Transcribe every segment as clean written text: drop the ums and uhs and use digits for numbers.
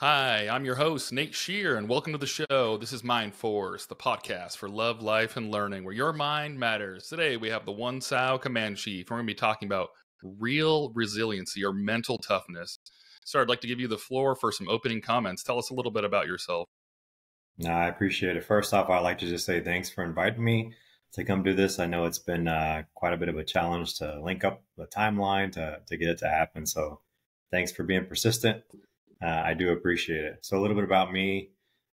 Hi, I'm your host, Nate Shear, and welcome to the show. This is MindForce, the podcast for love, life, and learning, where your mind matters. Today, we have the SOW Command Chief. We're going to be talking about real resiliency or mental toughness. So I'd like to give you the floor for some opening comments. Tell us a little bit about yourself. No, I appreciate it. First off, I'd like to just say thanks for inviting me to come do this. I know it's been quite a bit of a challenge to link up the timeline to get it to happen. So thanks for being persistent. I do appreciate it. So a little bit about me.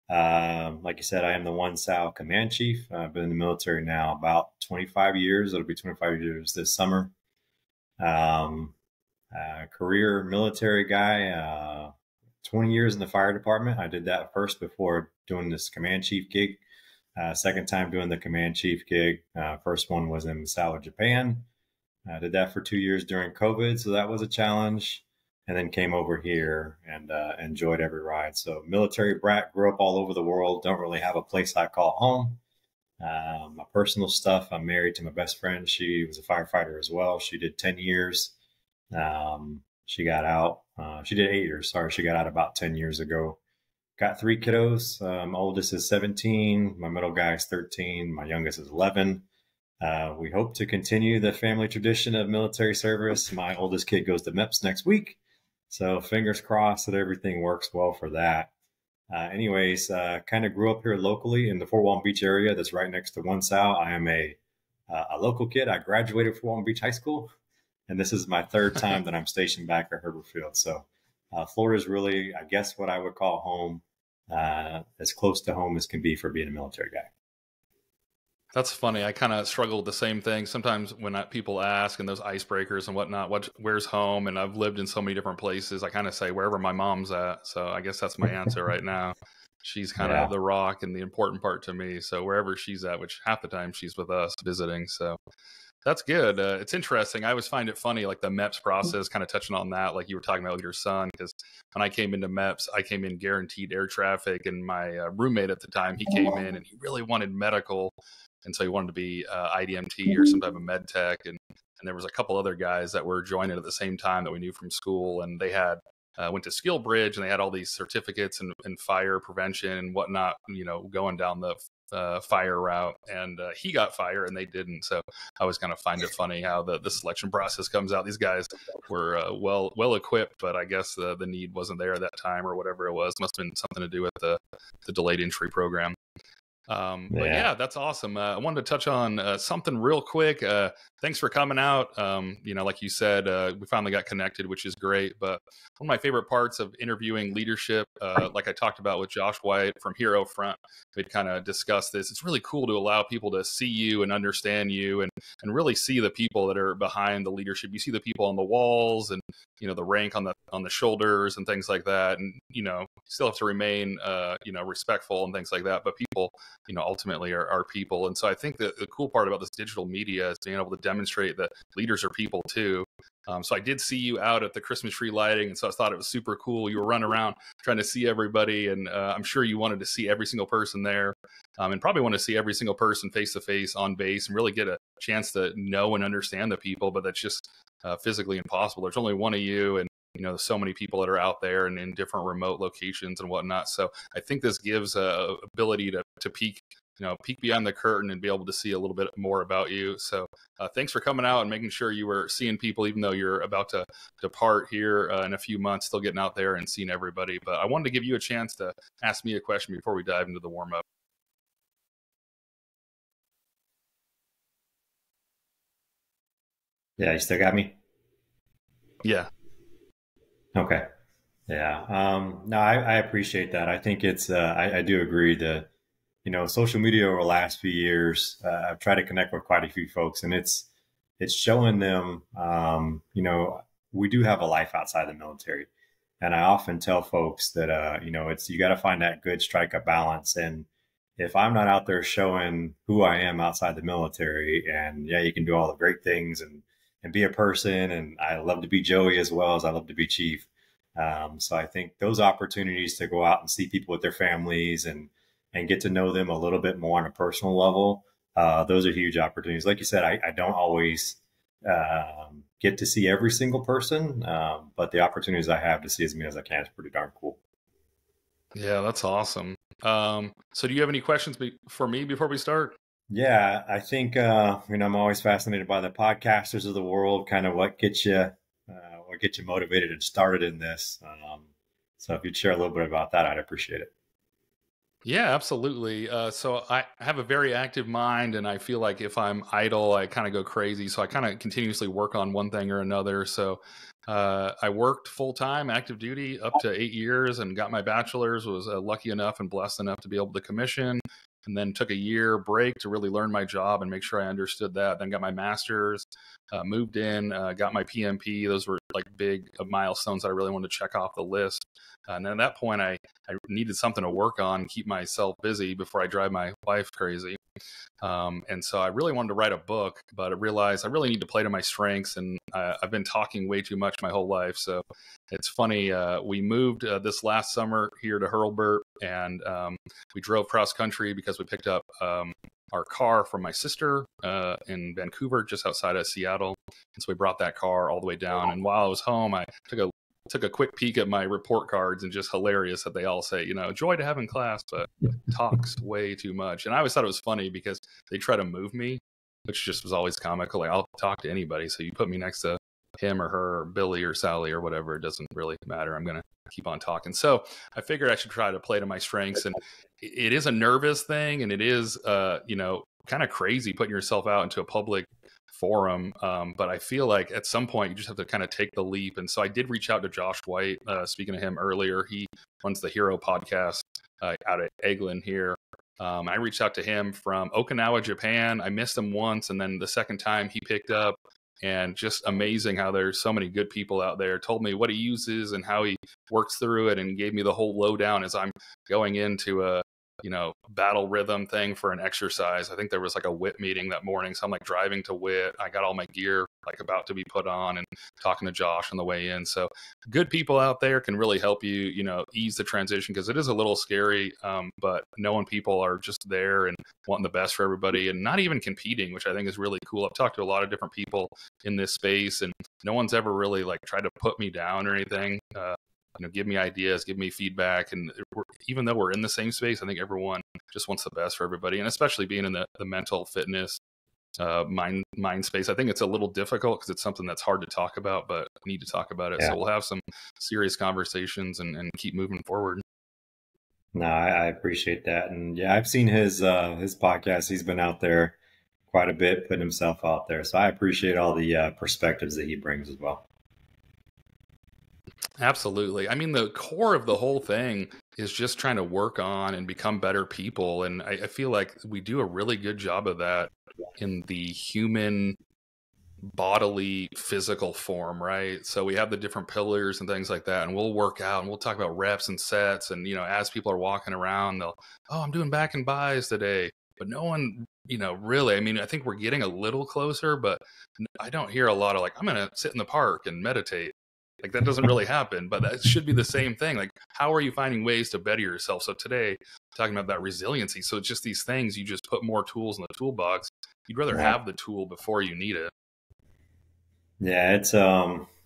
Like you said, I am the SOW Command Chief. I've been in the military now about 25 years. It'll be 25 years this summer. Career military guy, 20 years in the fire department. I did that first before doing this Command Chief gig. Second time doing the Command Chief gig. First one was in Misawa, Japan. I did that for 2 years during COVID, so that was a challenge. And then came over here and enjoyed every ride. So military brat, grew up all over the world. Don't really have a place I call home. My personal stuff, I'm married to my best friend. She was a firefighter as well. She did 10 years. She got out. She did 8 years. Sorry, she got out about 10 years ago. Got 3 kiddos. My oldest is 17. My middle guy is 13. My youngest is 11. We hope to continue the family tradition of military service. My oldest kid goes to MEPS next week. So fingers crossed that everything works well for that. Anyways, kind of grew up here locally in the Fort Walton Beach area that's right next to SOW. I am a local kid. I graduated from Fort Walton Beach High School, and this is my 3rd time that I'm stationed back at Herbert Field. So Florida is really, I guess, what I would call home, as close to home as can be for being a military guy. That's funny. I kind of struggle with the same thing. Sometimes when people ask and those icebreakers and whatnot, where's home? And I've lived in so many different places. I kind of say wherever my mom's at. So I guess that's my answer right now. She's kind of the rock and the important part to me. So wherever she's at, which half the time she's with us visiting. So that's good. It's interesting. I always find it funny, like the MEPS process, kind of touching on that, like you were talking about with your son, because when I came into MEPS, I came in guaranteed air traffic, and my roommate at the time, he came in and he really wanted medical. And so he wanted to be IDMT or some type of med tech. And there was a couple other guys that were joining at the same time that we knew from school. And they had went to Skill Bridge, and they had all these certificates in fire prevention and whatnot, going down the fire route. And he got fire and they didn't. So I always kind of find it funny how the selection process comes out. These guys were well equipped, but I guess the need wasn't there at that time or whatever it was. Must have been something to do with the delayed entry program. But yeah, that's awesome. I wanted to touch on something real quick. Thanks for coming out. Like you said, we finally got connected, which is great. But one of my favorite parts of interviewing leadership, like I talked about with Josh White from Hero Front, we'd kind of discuss this. It's really cool to allow people to see you and understand you and really see the people that are behind the leadership. You see the people on the walls and, the rank on the shoulders and things like that. And, you still have to remain, respectful and things like that. But people, ultimately are people. And so I think that the cool part about this digital media is being able to demonstrate that leaders are people too. So I did see you out at the Christmas tree lighting. And so I thought it was super cool. You were running around trying to see everybody. And I'm sure you wanted to see every single person there, and probably want to see every single person face to face on base and really get a chance to know and understand the people. But that's just physically impossible. There's only one of you. And there's so many people that are out there and in different remote locations and whatnot. So I think this gives a ability to peek behind the curtain and be able to see a little bit more about you. So thanks for coming out and making sure you were seeing people, even though you're about to depart here in a few months, still getting out there and seeing everybody. But I wanted to give you a chance to ask me a question before we dive into the warm up. Yeah, you still got me? Yeah. Okay. Yeah. No, I appreciate that. I think it's, I do agree that, social media over the last few years, I've tried to connect with quite a few folks, and it's showing them, we do have a life outside the military. And I often tell folks that, you got to find that good strike of balance. And if I'm not out there showing who I am outside the military, and yeah, you can do all the great things and be a person. And I love to be Joey as well as I love to be Chief. So I think those opportunities to go out and see people with their families and get to know them a little bit more on a personal level, those are huge opportunities. Like you said, I don't always get to see every single person, but the opportunities I have to see as many as I can is pretty darn cool. Yeah, that's awesome. So do you have any questions for me before we start? Yeah, I think I'm always fascinated by the podcasters of the world, kind of what gets you motivated and started in this. So if you'd share a little bit about that, I'd appreciate it. Yeah, absolutely. So I have a very active mind, and I feel like if I'm idle, I kind of go crazy. So I kind of continuously work on one thing or another. So I worked full time, active duty, up to 8 years, and got my bachelor's. Was lucky enough and blessed enough to be able to commission, and then took a year break to really learn my job and make sure I understood that. Then got my master's, moved in, got my PMP. Those were like big milestones that I really wanted to check off the list. And then at that point, I needed something to work on, keep myself busy before I drive my wife crazy. And so I really wanted to write a book, but I realized I really need to play to my strengths. And I've been talking way too much my whole life. So it's funny. We moved this last summer here to Hurlburt, and we drove cross country because we picked up our car from my sister in Vancouver, just outside of Seattle. And so we brought that car all the way down. And while I was home, I took a quick peek at my report cards, and just hilarious that they all say, joy to have in class, but talks way too much. And I always thought it was funny because they try to move me, which just was always comical. Like, I'll talk to anybody. So you put me next to him or her or Billy or Sally or whatever, it doesn't really matter. I'm going to keep on talking. So I figured I should try to play to my strengths. And it is a nervous thing. And it is, kind of crazy putting yourself out into a public forum. But I feel like at some point you just have to kind of take the leap. And so I did reach out to Josh White, speaking to him earlier. He runs the Hero podcast out at Eglin here. I reached out to him from Okinawa, Japan. I missed him once, and then the second time he picked up, and just amazing how there's so many good people out there. Told me what he uses and how he works through it, and gave me the whole lowdown as I'm going into a battle rhythm thing for an exercise. I think there was like a WIT meeting that morning. So I'm like driving to WIT. I got all my gear like about to be put on, and talking to Josh on the way in. So good people out there can really help you, ease the transition, because it is a little scary. But knowing people are just there and wanting the best for everybody, and not even competing, which I think is really cool. I've talked to a lot of different people in this space, and no one's ever really like tried to put me down or anything. Give me ideas, give me feedback. And even though we're in the same space, I think everyone just wants the best for everybody. And especially being in the mental fitness mind space, I think it's a little difficult because it's something that's hard to talk about, but we need to talk about it. Yeah. So we'll have some serious conversations and keep moving forward. No, I appreciate that. And yeah, I've seen his podcast. He's been out there quite a bit, putting himself out there. So I appreciate all the perspectives that he brings as well. Absolutely. I mean, the core of the whole thing is just trying to work on and become better people. And I feel like we do a really good job of that in the human bodily physical form, right? So we have the different pillars and things like that, and we'll work out and we'll talk about reps and sets. And, as people are walking around, I'm doing back and buys today. But no one, really, I mean, I think we're getting a little closer, but I don't hear a lot of like, I'm going to sit in the park and meditate. Like, that doesn't really happen, but that should be the same thing. Like, how are you finding ways to better yourself? So today, talking about that resiliency. So it's just these things, you just put more tools in the toolbox. You'd rather have the tool before you need it. Yeah, it's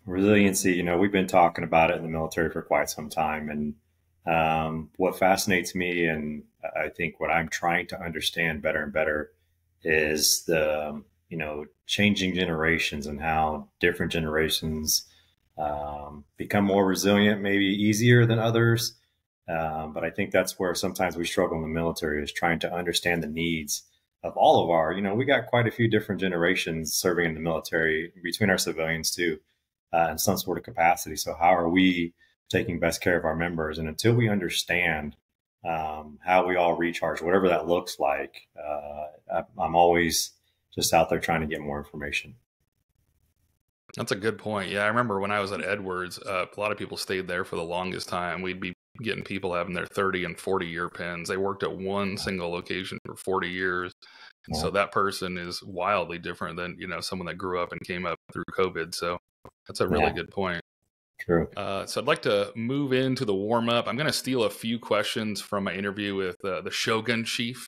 resiliency. We've been talking about it in the military for quite some time. And what fascinates me, and I think what I'm trying to understand better and better, is the, changing generations and how different generations become more resilient, maybe easier than others. But I think that's where sometimes we struggle in the military, is trying to understand the needs of all of our, we got quite a few different generations serving in the military between our civilians too, in some sort of capacity. So how are we taking best care of our members? And until we understand how we all recharge, whatever that looks like, I'm always just out there trying to get more information. That's a good point. Yeah, I remember when I was at Edwards, a lot of people stayed there for the longest time. We'd be getting people having their 30 and 40-year pins. They worked at one single location for 40 years. And so that person is wildly different than, someone that grew up and came up through COVID. So that's a really good point. True. So I'd like to move into the warm-up. I'm going to steal a few questions from my interview with the Shogun Chief,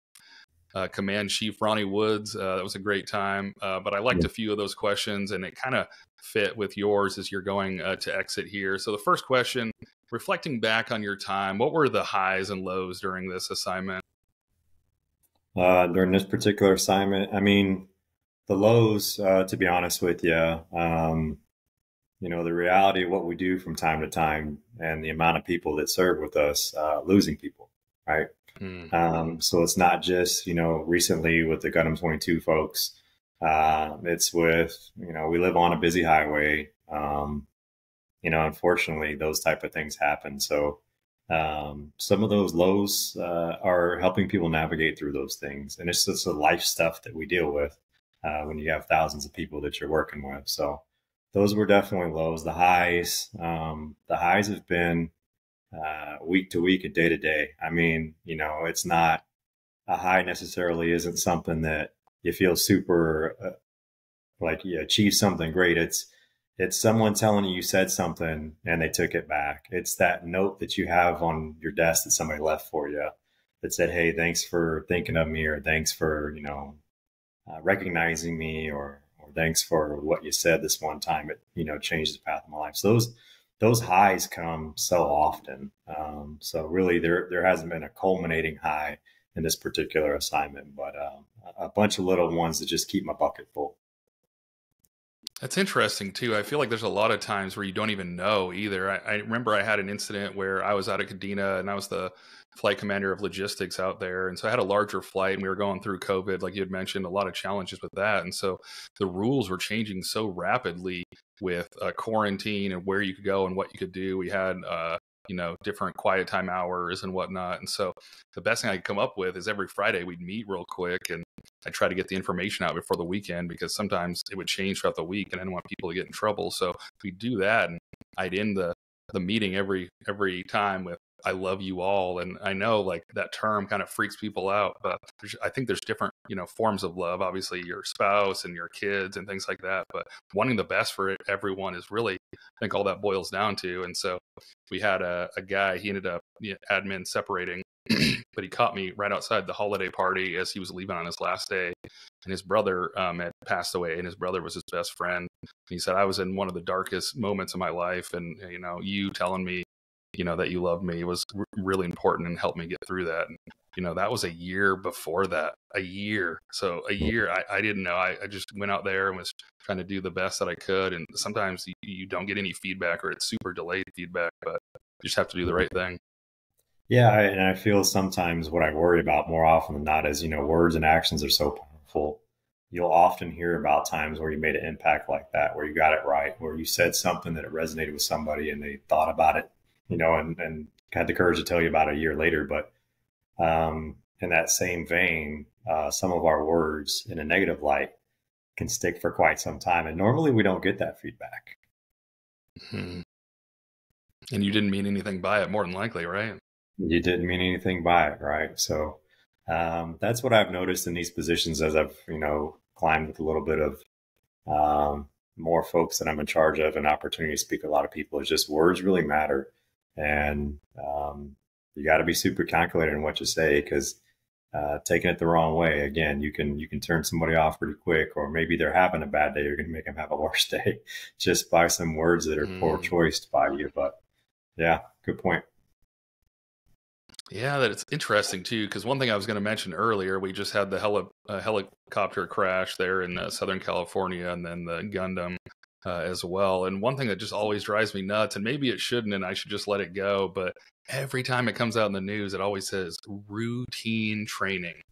Command Chief Ronnie Woods. That was a great time. But I liked a few of those questions, and it kind of fit with yours as you're going to exit here. So the first question reflecting back on your time, what were the highs and lows during this assignment? During this particular assignment, I mean, the lows, to be honest with you, the reality of what we do from time to time and the amount of people that serve with us, losing people, right? So it's not just, recently with the Gundam 22 folks, it's with, we live on a busy highway. Unfortunately, those type of things happen. So some of those lows are helping people navigate through those things. And it's just the life stuff that we deal with when you have thousands of people that you're working with. So those were definitely lows. The highs have been week to week and day to day. I mean, it's not a high necessarily isn't something that you feel super like you achieved something great. It's someone telling you said something and they took it back. It's that note that you have on your desk that somebody left for you that said, "Hey, thanks for thinking of me," or "Thanks for recognizing me," or "Thanks for what you said this one time. It changed the path of my life." So those highs come so often. So really, there hasn't been a culminating high in this particular assignment, but a bunch of little ones that just keep my bucket full. That's interesting too. I feel like there's a lot of times where you don't even know either. I remember I had an incident where I was out of Kadena and I was the flight commander of logistics out there. And so I had a larger flight and we were going through COVID, like you had mentioned, a lot of challenges with that. And so the rules were changing so rapidly with quarantine and where you could go and what you could do. We had, different quiet time hours and whatnot. And so the best thing I could come up with is every Friday we'd meet real quick and I try to get the information out before the weekend because sometimes it would change throughout the week and I didn't want people to get in trouble. So we do that and I'd end the meeting every time with "I love you all." And I know like that term kind of freaks people out, but I think there's different, forms of love, obviously your spouse and your kids and things like that. But wanting the best for everyone is really, I think all that boils down to. And so we had a guy, he ended up admin separating but he caught me right outside the holiday party as he was leaving on his last day. And his brother had passed away, and his brother was his best friend. He said, "I was in one of the darkest moments of my life, and you telling me, that you loved me was really important and helped me get through that." And that was a year before that, a year. So a year, I didn't know. I just went out there and was trying to do the best that I could. And sometimes you don't get any feedback, or it's super delayed feedback, but you just have to do the right thing. Yeah, and I feel sometimes what I worry about more often than not is, words and actions are so powerful. You'll often hear about times where you made an impact like that, where you got it right, where you said something that it resonated with somebody and they thought about it, and had the courage to tell you about it a year later. But in that same vein, some of our words in a negative light can stick for quite some time. And normally we don't get that feedback. Hmm. And you didn't mean anything by it, more than likely, right? You didn't mean anything by it, right? So that's what I've noticed in these positions as I've, climbed with a little bit of more folks that I'm in charge of, an opportunity to speak to a lot of people. Is just words really matter, and you got to be super calculated in what you say, because taking it the wrong way, again, you can turn somebody off pretty quick, or maybe they're having a bad day. You're going to make them have a worse day just by some words that are poor choice by you. But yeah, good point. Yeah, that it's interesting too, because one thing I was going to mention earlier, we just had the helicopter crash there in Southern California, and then the Gundam as well. And one thing that just always drives me nuts, and maybe it shouldn't, and I should just let it go, but every time it comes out in the news, it always says routine training.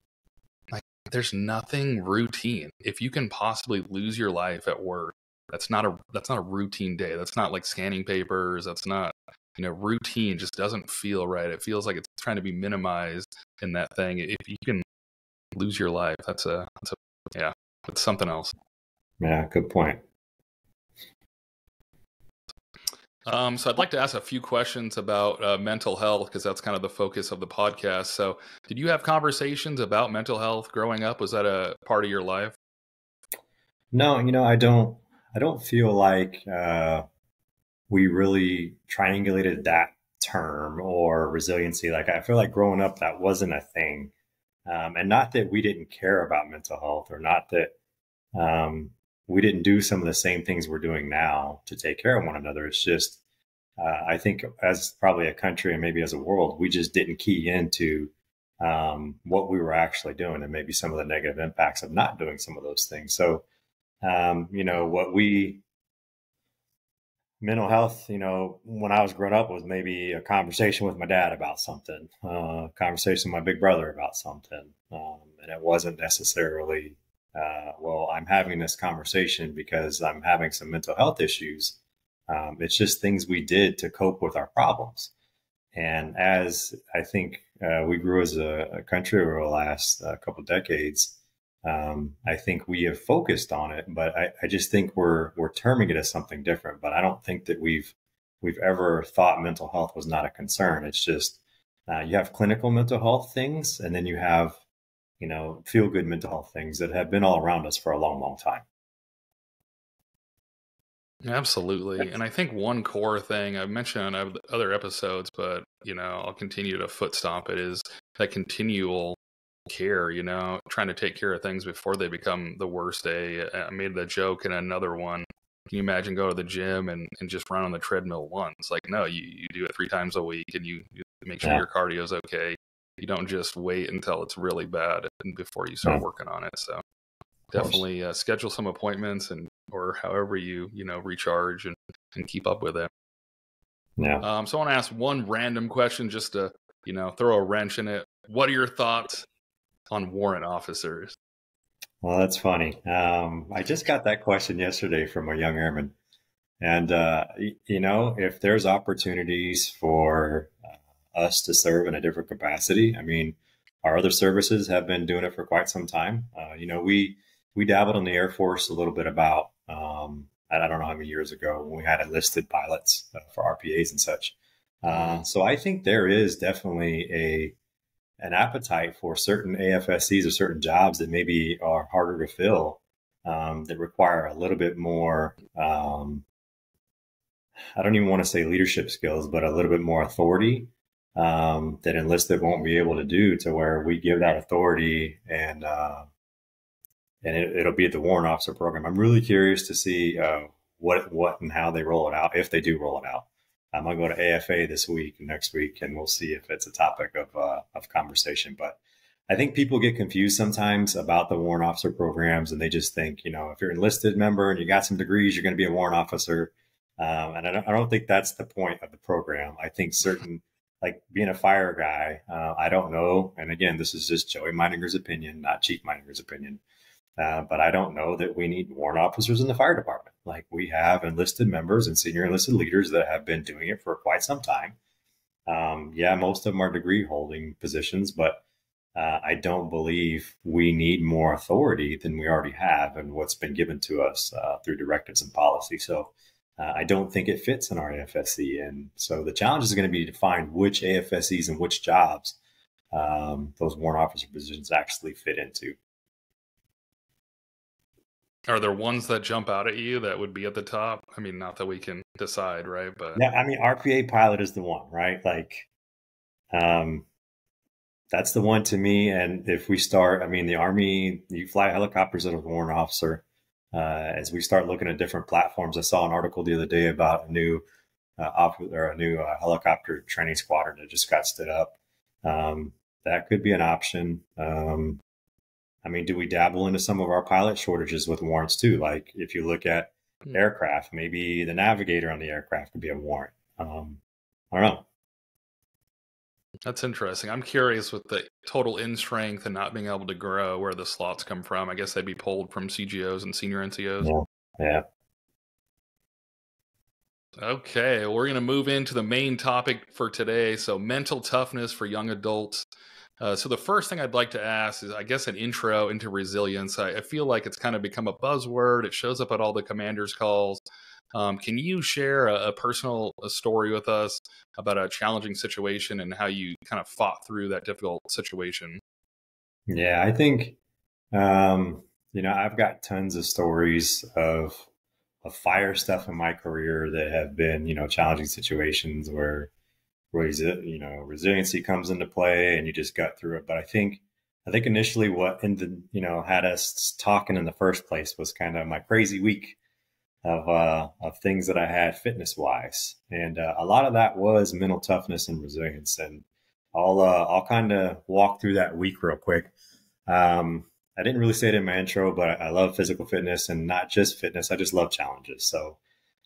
Like, there's nothing routine. If you can possibly lose your life at work, that's not a routine day. That's not like scanning papers. That's not routine. Just doesn't feel right. It feels like it's trying to be minimized in that thing. If you can lose your life, that's yeah, it's something else. Yeah, good point. So I'd like to ask a few questions about mental health, because that's kind of the focus of the podcast. So did you have conversations about mental health growing up? Was that a part of your life? No, I don't feel like we really triangulated that term or resiliency. Like, I feel like growing up, that wasn't a thing. And not that we didn't care about mental health, or not that we didn't do some of the same things we're doing now to take care of one another. It's just I think as probably a country and maybe as a world, we just didn't key into what we were actually doing and maybe some of the negative impacts of not doing some of those things. So, what we mental health, when I was growing up was maybe a conversation with my dad about something, conversation with my big brother about something. And it wasn't necessarily, well, I'm having this conversation because I'm having some mental health issues. It's just things we did to cope with our problems. And as I think we grew as a country over the last couple of decades, I think we have focused on it, but I just think we're terming it as something different. But I don't think that we've ever thought mental health was not a concern. It's just you have clinical mental health things, and then you have feel good mental health things that have been all around us for a long, long time. Absolutely. And I think one core thing I've mentioned on other episodes, but I'll continue to foot stomp it, is that continual care, trying to take care of things before they become the worst day. I made the joke in another one. Can you imagine go to the gym and just run on the treadmill once? Like, no, you do it 3 times a week, and you make sure your cardio is okay. You don't just wait until it's really bad and before you start working on it. So definitely schedule some appointments or however you recharge and keep up with it. Yeah. So I want to ask one random question just to throw a wrench in it. What are your thoughts on warrant officers? Well, that's funny. I just got that question yesterday from a young airman. And, if there's opportunities for us to serve in a different capacity, I mean, our other services have been doing it for quite some time. We dabbled in the Air Force a little bit about, I don't know how many years ago, when we had enlisted pilots for RPAs and such. So I think there is definitely an appetite for certain AFSCs or certain jobs that maybe are harder to fill, that require a little bit more, I don't even want to say leadership skills, but a little bit more authority that enlisted won't be able to do, to where we give that authority and it'll be at the warrant officer program. I'm really curious to see what and how they roll it out, if they do roll it out. I'm going to go to AFA next week, and we'll see if it's a topic of conversation. But I think people get confused sometimes about the warrant officer programs, and they just think, if you're an enlisted member and you got some degrees, you're going to be a warrant officer. And I don't think that's the point of the program. I think like being a fire guy, I don't know. And again, this is just Joey Meininger's opinion, not Chief Meininger's opinion. But I don't know that we need warrant officers in the fire department. Like, we have enlisted members and senior enlisted leaders that have been doing it for quite some time. Most of them are degree holding positions, but I don't believe we need more authority than we already have and what's been given to us through directives and policy. So I don't think it fits in our AFSC. And so the challenge is going to be to find which AFSCs and which jobs those warrant officer positions actually fit into. Are there ones that jump out at you that would be at the top? I mean, not that we can decide, right? But yeah, I mean, RPA pilot is the one, right? Like, that's the one to me. And if we start, I mean, the Army, you fly helicopters as a warrant officer. As we start looking at different platforms, I saw an article the other day about a new helicopter training squadron that just got stood up. That could be an option. I mean, do we dabble into some of our pilot shortages with warrants too? Like, if you look at aircraft, maybe the navigator on the aircraft could be a warrant. I don't know. That's interesting. I'm curious with the total in strength and not being able to grow, where the slots come from. I guess they'd be pulled from CGOs and senior NCOs. Yeah. Okay, we're going to move into the main topic for today. So, mental toughness for young adults. So the first thing I'd like to ask is, I guess, an intro into resilience. I feel like it's kind of become a buzzword. It shows up at all the commanders' calls. Can you share a personal story with us about a challenging situation and how you kind of fought through that difficult situation? Yeah, I think, I've got tons of stories of fire stuff in my career that have been, challenging situations where resiliency comes into play and you just got through it. But I think initially what had us talking in the first place was kind of my crazy week. of things that I had fitness wise, and a lot of that was mental toughness and resilience. And I'll kind of walk through that week real quick. I didn't really say it in my intro, but I love physical fitness, and not just fitness. I just love challenges. So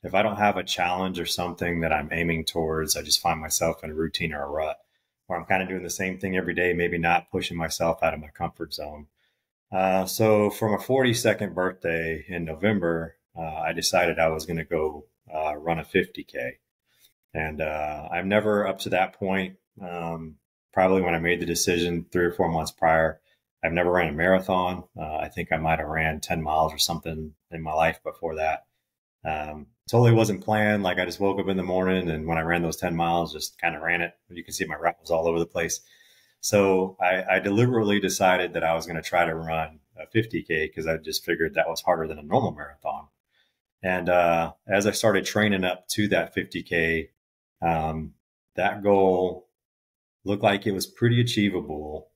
if I don't have a challenge or something that I'm aiming towards, I just find myself in a routine or a rut where I'm kind of doing the same thing every day, maybe not pushing myself out of my comfort zone. So for my 42nd birthday in November, I decided I was going to go run a 50K. And I've never, up to that point, probably when I made the decision 3 or 4 months prior, I've never ran a marathon. I think I might have ran 10 miles or something in my life before that. Totally wasn't planned. Like, I just woke up in the morning, and when I ran those 10 miles, just kind of ran it. You can see my route was all over the place. So I deliberately decided that I was going to try to run a 50K because I just figured that was harder than a normal marathon. And as I started training up to that 50K, that goal looked like it was pretty achievable.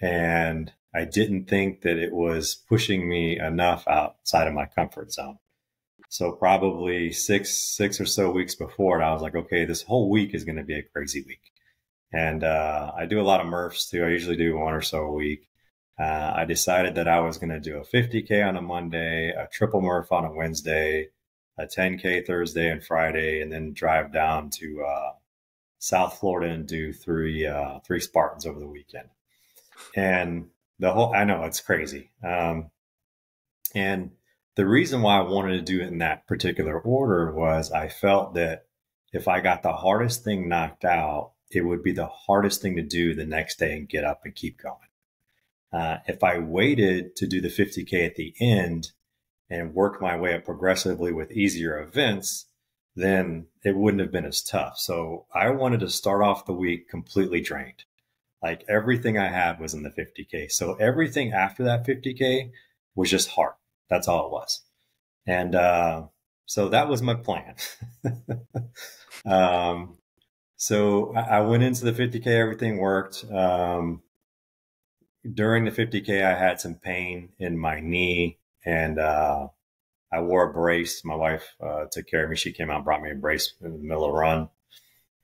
And I didn't think that it was pushing me enough outside of my comfort zone. So probably six or so weeks before it, I was like, okay, this whole week is going to be a crazy week. And I do a lot of MRFs too. I usually do one or so a week. I decided that I was going to do a 50K on a Monday, a triple MRF on a Wednesday, a 10K Thursday and Friday, and then drive down to South Florida and do three Spartans over the weekend. And I know it's crazy. And the reason why I wanted to do it in that particular order was I felt that if I got the hardest thing knocked out, it would be the hardest thing to do the next day and get up and keep going. If I waited to do the 50K at the end and work my way up progressively with easier events, then it wouldn't have been as tough. So I wanted to start off the week completely drained. Like, everything I had was in the 50K. So everything after that 50K was just hard. That's all it was. And so that was my plan. So I went into the 50K, everything worked. During the 50K, I had some pain in my knee, and I wore a brace. My wife took care of me. She came out and brought me a brace in the middle of the run.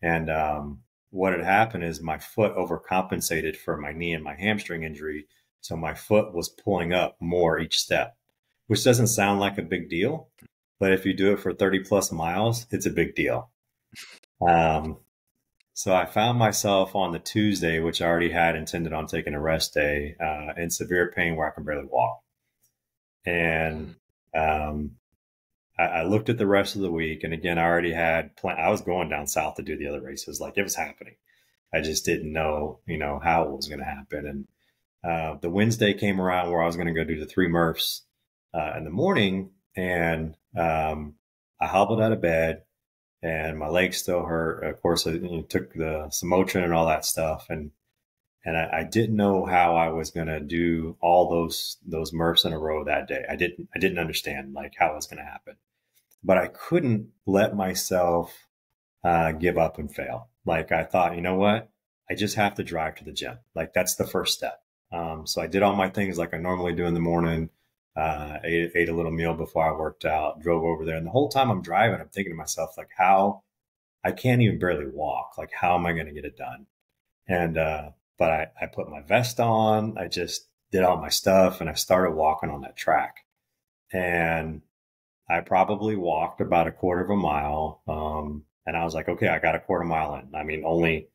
And what had happened is my foot overcompensated for my knee and my hamstring injury. So my foot was pulling up more each step, which doesn't sound like a big deal. But if you do it for 30 plus miles, it's a big deal. So I found myself on the Tuesday, which I already had intended on taking a rest day, in severe pain where I can barely walk. And I looked at the rest of the week, and again, I already had I was going down south to do the other races. Like, it was happening. I just didn't know, how it was going to happen. And the Wednesday came around where I was going to go do the 3 MRFs in the morning, and I hobbled out of bed, and my legs still hurt. Of course, I took some Motrin and all that stuff, and I didn't know how I was going to do all those MRFs in a row that day. I didn't understand like how it was going to happen, but I couldn't let myself give up and fail. Like, I thought, you know what? I just have to drive to the gym. Like, that's the first step. So I did all my things like I normally do in the morning. Ate a little meal before I worked out, drove over there. And the whole time I'm driving, I'm thinking to myself, like, how I can't even barely walk. Like, how am I going to get it done? And, but I put my vest on, I just did all my stuff, and I started walking on that track. And I probably walked about a quarter of a mile. And I was like, okay, I got a quarter mile in. I mean, only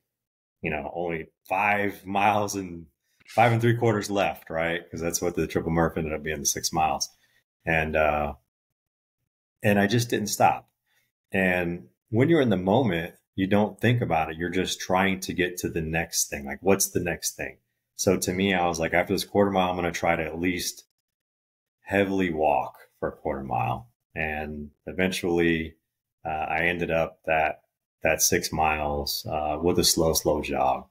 5 miles and 5 3/4 left, right? Because that's what the triple MRF ended up being, the 6 miles. And I just didn't stop. And when you're in the moment, you don't think about it. You're just trying to get to the next thing. Like, what's the next thing? So to me, I was like, after this quarter mile, I'm going to try to at least heavily walk for a quarter mile. And eventually I ended up that 6 miles with a slow jog.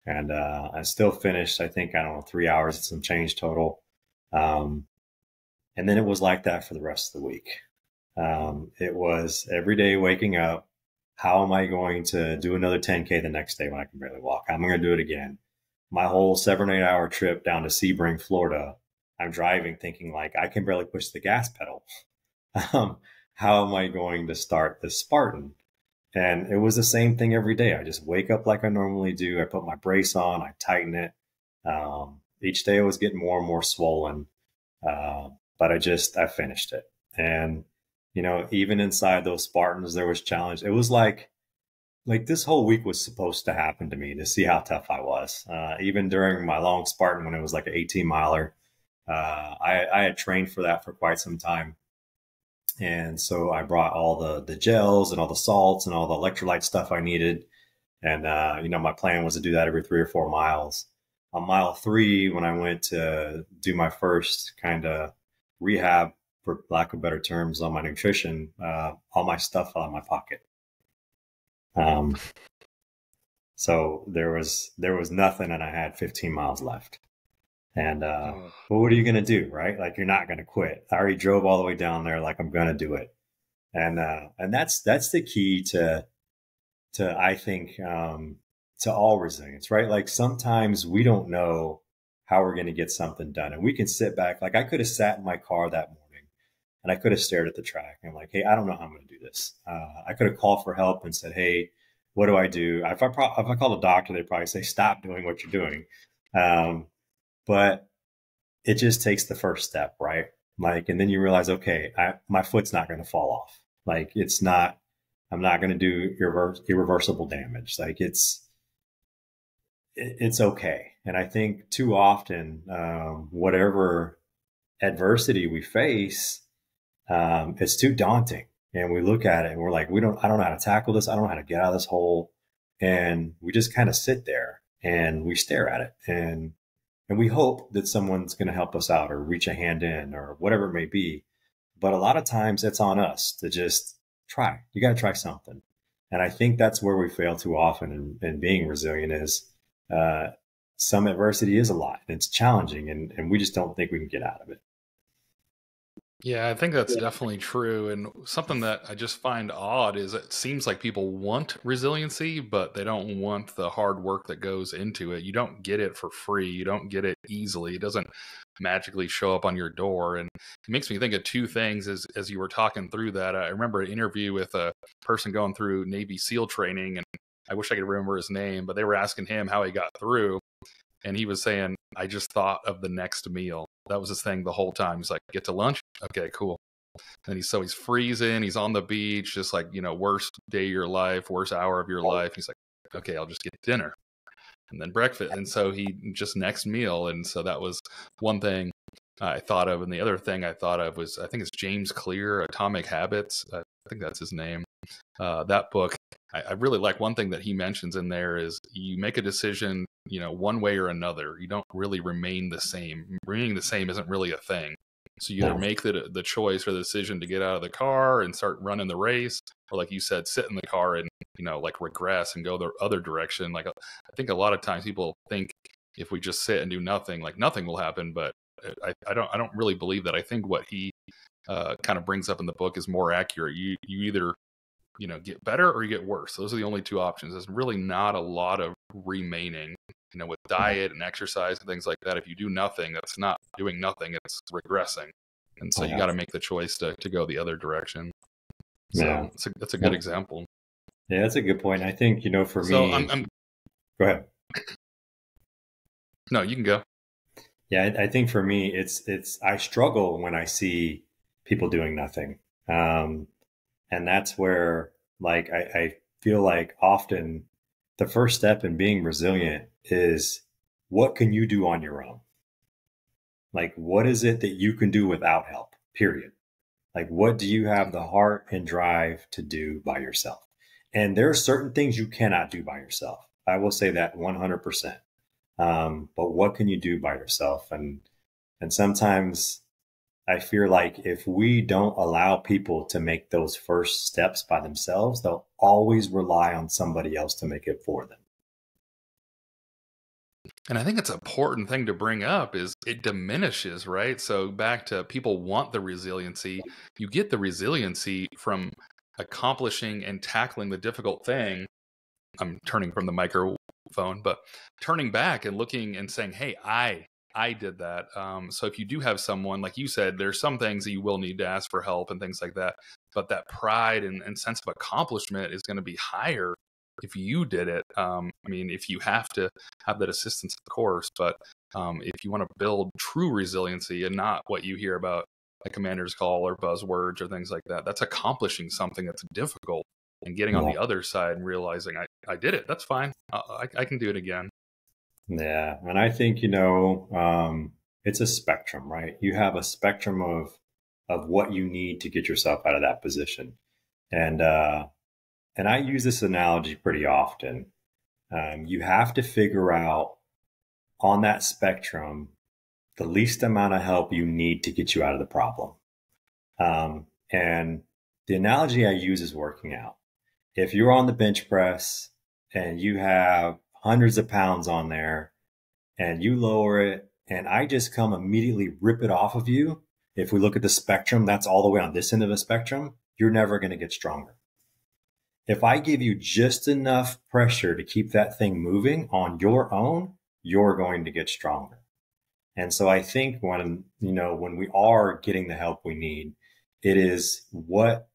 And I still finished, I think, 3 hours and some change total. And then it was like that for the rest of the week. It was every day waking up. How am I going to do another 10K the next day when I can barely walk? I'm going to do it again. My whole 7 or 8 hour trip down to Sebring, Florida, I'm driving thinking like I can barely push the gas pedal. how am I going to start this Spartan? And it was the same thing every day. I just wake up like I normally do. I put my brace on, I tighten it. Each day I was getting more and more swollen. But I finished it. And, even inside those Spartans, there was challenge. It was like this whole week was supposed to happen to me to see how tough I was. Even during my long Spartan, when it was like an 18 miler, I had trained for that for quite some time. And so I brought all the gels and all the salts and all the electrolyte stuff I needed. And, my plan was to do that every 3 or 4 miles. On mile 3, when I went to do my first kind of rehab, for lack of better terms, on my nutrition, all my stuff fell out of my pocket. So there was nothing, and I had 15 miles left. And well, what are you going to do, right? Like, you're not going to quit. I already drove all the way down there, like, I'm going to do it. And that's the key to I think to all resilience, right? Like, sometimes we don't know how we're going to get something done, and we can sit back. Like, I could have sat in my car that morning and I could have stared at the track and like, hey, I don't know how I'm going to do this. I could have called for help and said, hey, what do I do? If I called a doctor, they'd probably say, stop doing what you're doing. But it just takes the first step, right? Like, and then you realize, okay, my foot's not going to fall off. Like, I'm not going to do irreversible damage. Like, it's okay. And I think too often, whatever adversity we face, it's too daunting. And we look at it and we're like, I don't know how to tackle this. I don't know how to get out of this hole. And we just kind of sit there and we stare at it. And we hope that someone's going to help us out or reach a hand in or whatever it may be. But a lot of times it's on us to just try. You got to try something. And I think that's where we fail too often in being resilient is some adversity is a lot and it's challenging and we just don't think we can get out of it. Yeah, I think that's definitely true. And something that I just find odd is it seems like people want resiliency, but they don't want the hard work that goes into it. You don't get it for free. You don't get it easily. It doesn't magically show up on your door. And it makes me think of two things as you were talking through that. I remember an interview with a person going through Navy SEAL training, and I wish I could remember his name, but they were asking him how he got through. And he was saying, I just thought of the next meal. That was his thing the whole time. He's like, get to lunch? Okay, cool. And he's freezing. He's on the beach, just like, worst day of your life, worst hour of your life. He's like, okay, I'll just get dinner and then breakfast. And so he just next meal. And so that was one thing I thought of. And the other thing I thought of was, I think it's James Clear, Atomic Habits. I think that's his name. That book, I really like one thing that he mentions in there is you make a decision, one way or another. You don't really remain the same. Remaining the same isn't really a thing. So you either make the choice or the decision to get out of the car and start running the race, or like you said, sit in the car and, like regress and go the other direction. Like, I think a lot of times people think if we just sit and do nothing, like nothing will happen. But I don't really believe that. I think what he kind of brings up in the book is more accurate. You either get better or you get worse. Those are the only two options. There's really not a lot of remaining, with diet and exercise and things like that. If you do nothing, that's not doing nothing, it's regressing. And so you got to make the choice to go the other direction. So that's a good example. Yeah, that's a good point. I think, for me, go ahead. No, you can go. Yeah, I think for me, I struggle when I see people doing nothing. And that's where, like, I feel like often the first step in being resilient is what can you do on your own? Like, what is it that you can do without help, period? Like, what do you have the heart and drive to do by yourself? And there are certain things you cannot do by yourself. I will say that 100%. But what can you do by yourself? And sometimes I fear like if we don't allow people to make those first steps by themselves, they'll always rely on somebody else to make it for them. And I think it's an important thing to bring up is it diminishes, right? So back to people want the resiliency. You get the resiliency from accomplishing and tackling the difficult thing. I'm turning from the microphone, but turning back and looking and saying, hey, I I did that. So if you do have someone, like you said, there's some things that you will need to ask for help and things like that. But that pride and sense of accomplishment is going to be higher if you did it. I mean, if you have to have that assistance, of course, but if you want to build true resiliency and not what you hear about a commander's call or buzzwords or things like that, that's accomplishing something that's difficult and getting on the other side and realizing I did it. That's fine. I can do it again. Yeah. And I think, it's a spectrum, right? You have a spectrum of what you need to get yourself out of that position. And I use this analogy pretty often. You have to figure out on that spectrum the least amount of help you need to get you out of the problem. And the analogy I use is working out. If you're on the bench press and you have hundreds of pounds on there and you lower it and I just come immediately rip it off of you, if we look at the spectrum, that's all the way on this end of the spectrum, you're never going to get stronger. If I give you just enough pressure to keep that thing moving on your own, you're going to get stronger. And so I think when we are getting the help we need, it is what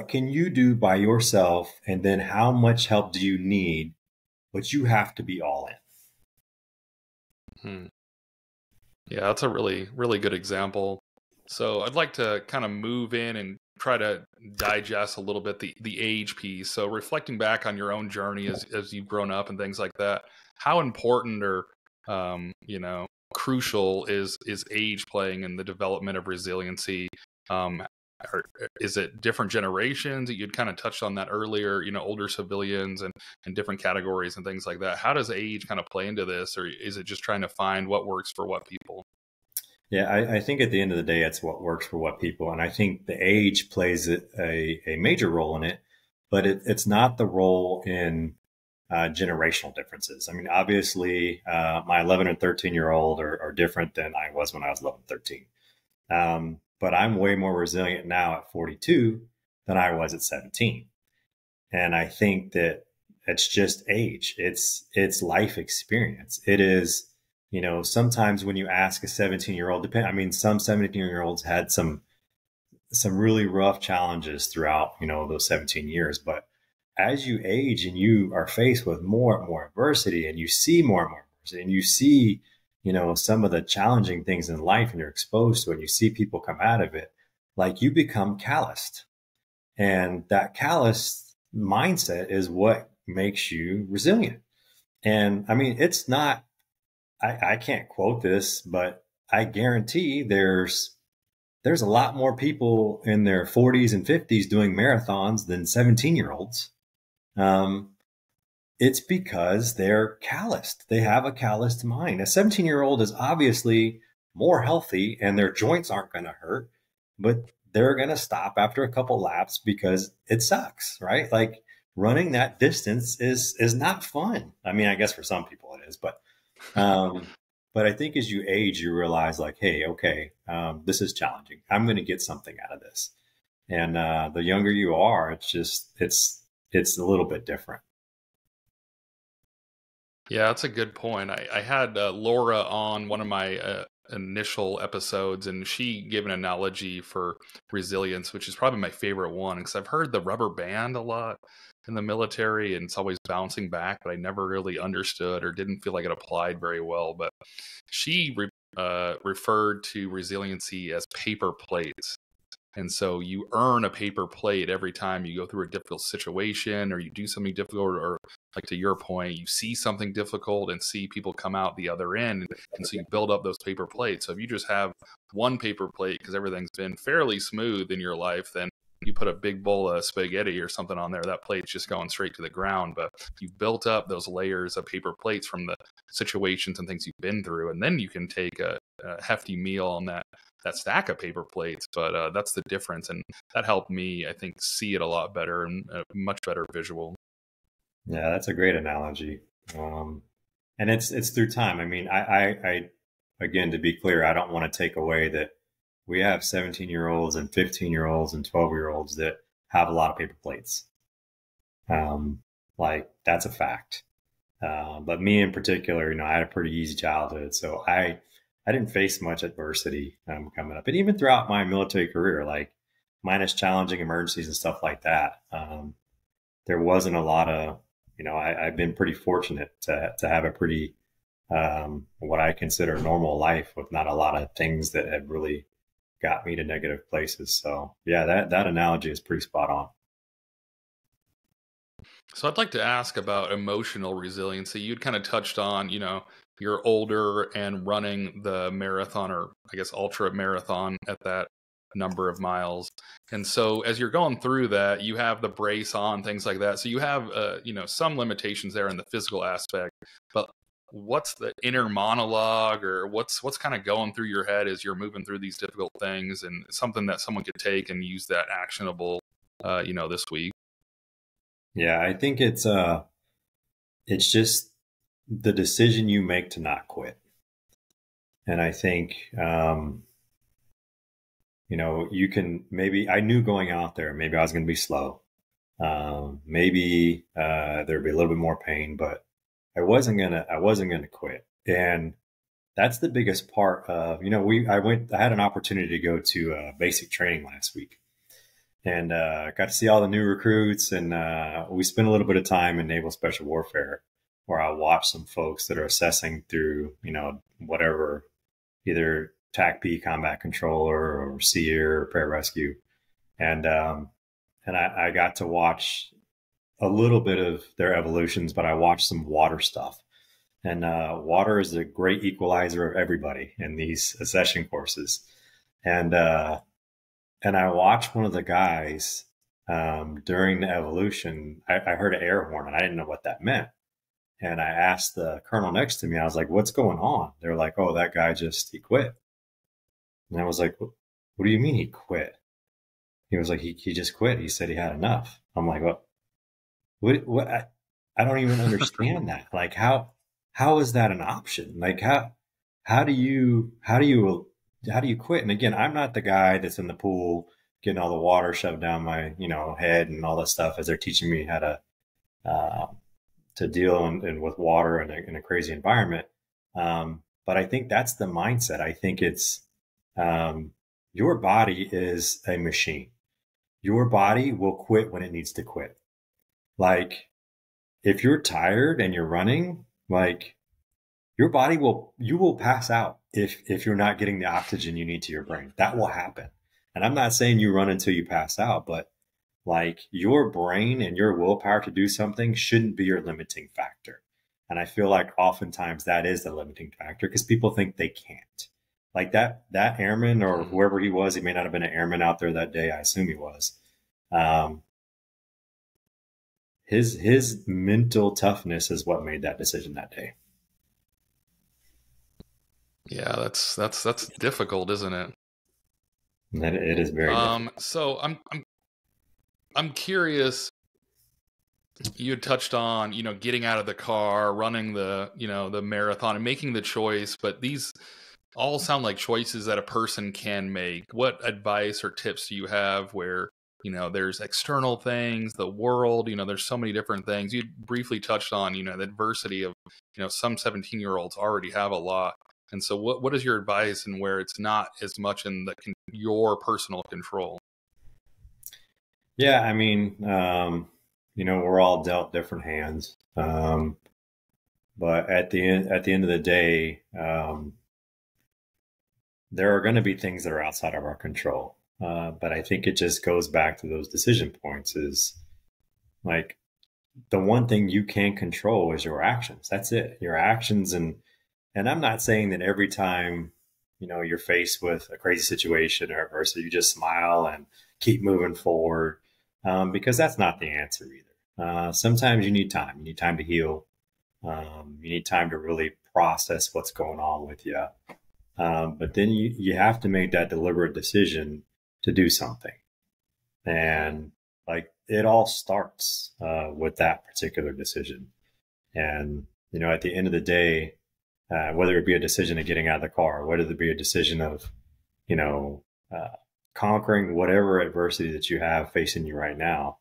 can you do by yourself? And then how much help do you need? But you have to be all in. Yeah, that's a really, really good example. So I'd like to kind of move in and try to digest a little bit the age piece. So reflecting back on your own journey as you've grown up and things like that, how important or crucial is age playing in the development of resiliency? Or is it different generations? You'd kind of touched on that earlier, older civilians and different categories and things like that. How does age kind of play into this, or is it just trying to find what works for what people? Yeah, I think at the end of the day, it's what works for what people. And I think the age plays a major role in it, but it's not the role in generational differences. I mean, obviously, my 11 and 13-year-old are different than I was when I was 11, 13. But I'm way more resilient now at 42 than I was at 17. And I think that it's just age. It's life experience. It is, sometimes when you ask a 17-year-old, some 17-year-olds had some really rough challenges throughout, those 17 years. But as you age and you are faced with more and more adversity and you see more and more adversity and you see, some of the challenging things in life and you're exposed to it and you see people come out of it, like you become calloused. And that calloused mindset is what makes you resilient. And I mean, it's not, I can't quote this, but I guarantee there's a lot more people in their 40s and 50s doing marathons than 17-year-olds. It's because they're calloused. They have a calloused mind. A 17-year-old is obviously more healthy and their joints aren't going to hurt, but they're going to stop after a couple laps because it sucks, right? Like running that distance is not fun. I mean, I guess for some people it is, but I think as you age, you realize like, hey, okay, this is challenging. I'm going to get something out of this. And the younger you are, it's a little bit different. Yeah, that's a good point. I had Laura on one of my initial episodes, and she gave an analogy for resilience, which is probably my favorite one because I've heard the rubber band a lot in the military, and it's always bouncing back, but I never really understood or didn't feel like it applied very well. But she referred to resiliency as paper plates. And so you earn a paper plate every time you go through a difficult situation or you do something difficult, or like to your point, you see something difficult and see people come out the other end. And so you build up those paper plates. So if you just have one paper plate because everything's been fairly smooth in your life, then you put a big bowl of spaghetti or something on there, that plate's just going straight to the ground. But you've built up those layers of paper plates from the situations and things you've been through. And then you can take a hefty meal on that stack of paper plates. But that's the difference. And that helped me, I think, see it a lot better and a much better visual. Yeah, that's a great analogy. And it's through time. I mean, I again, to be clear, I don't want to take away that we have 17-year-olds and 15-year-olds and 12-year-olds that have a lot of paper plates. Like that's a fact. But me in particular, I had a pretty easy childhood. So I I didn't face much adversity coming up. And even throughout my military career, like minus challenging emergencies and stuff like that, there wasn't a lot of, I've been pretty fortunate to have a pretty, what I consider normal life with not a lot of things that have really got me to negative places. So yeah, that analogy is pretty spot on. So I'd like to ask about emotional resiliency. You'd kind of touched on, you're older and running the marathon, or I guess ultra marathon at that number of miles. And so as you're going through that, you have the brace on, things like that. So you have, some limitations there in the physical aspect, but what's the inner monologue, or what's kind of going through your head as you're moving through these difficult things, and something that someone could take and use that actionable, this week? Yeah, I think it's just the decision you make to not quit. And I think, you can maybe, I knew going out there, maybe I was going to be slow. Maybe there'd be a little bit more pain, but I wasn't going to quit. And that's the biggest part of, I had an opportunity to go to basic training last week, and got to see all the new recruits. And we spent a little bit of time in Naval Special Warfare, where I watched some folks that are assessing through, whatever, either TAC-P, combat controller, or SEER, or pararescue. And I got to watch a little bit of their evolutions, but I watched some water stuff. And water is a great equalizer of everybody in these accession courses. And I watched one of the guys during the evolution. I heard an air horn, and I didn't know what that meant. And I asked the colonel next to me, I was like, "What's going on?" They're like, "Oh, that guy he quit." And I was like, "What do you mean he quit?" He was like, he just quit. He said he had enough. I'm like, what? I don't even understand that. Like, how is that an option? Like, how do you quit? And again, I'm not the guy that's in the pool getting all the water shoved down my, head and all that stuff as they're teaching me how to deal with water in a crazy environment. But I think that's the mindset. I think it's, your body is a machine. Your body will quit when it needs to quit. Like, if you're tired and you're running, like, your body you will pass out if you're not getting the oxygen you need to your brain. That will happen. And I'm not saying you run until you pass out, but like, your brain and your willpower to do something shouldn't be your limiting factor. And I feel like oftentimes that is the limiting factor, because people think they can't. Like that airman, or whoever he was, he may not have been an airman out there that day. I assume he was. His mental toughness is what made that decision that day. Yeah, that's difficult, isn't it? It is very difficult. So I'm curious. You had touched on, getting out of the car, running the marathon, and making the choice, but these all sound like choices that a person can make. What advice or tips do you have where, there's external things, the world, there's so many different things. You briefly touched on, the adversity of, some 17-year-olds already have a lot. And so what is your advice, and where it's not as much in your personal control? Yeah, I mean, we're all dealt different hands. But at the end of the day, there are going to be things that are outside of our control. But I think it just goes back to those decision points, is like, the one thing you can control is your actions. That's it, your actions. And I'm not saying that every time, you're faced with a crazy situation or adversity, you just smile and keep moving forward, because that's not the answer either. Sometimes you need time. You need time to heal. You need time to really process what's going on with you. But then you have to make that deliberate decision to do something. And like, it all starts with that particular decision. And, at the end of the day, whether it be a decision of getting out of the car, whether it be a decision of, conquering whatever adversity that you have facing you right now,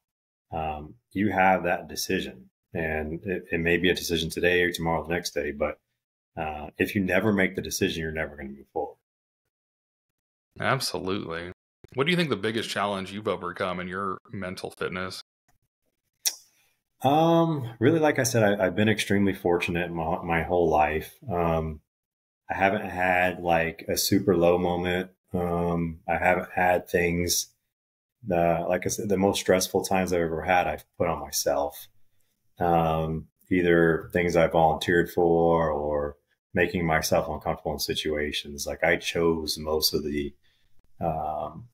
you have that decision. And it may be a decision today or tomorrow, the next day, but If you never make the decision, you're never going to move forward. Absolutely. What do you think the biggest challenge you've overcome in your mental fitness? Really, like I said, I've been extremely fortunate my whole life. I haven't had like a super low moment. I haven't had things, like I said, the most stressful times I've ever had, I've put on myself. Either things I volunteered for or making myself uncomfortable in situations. Like I chose most of the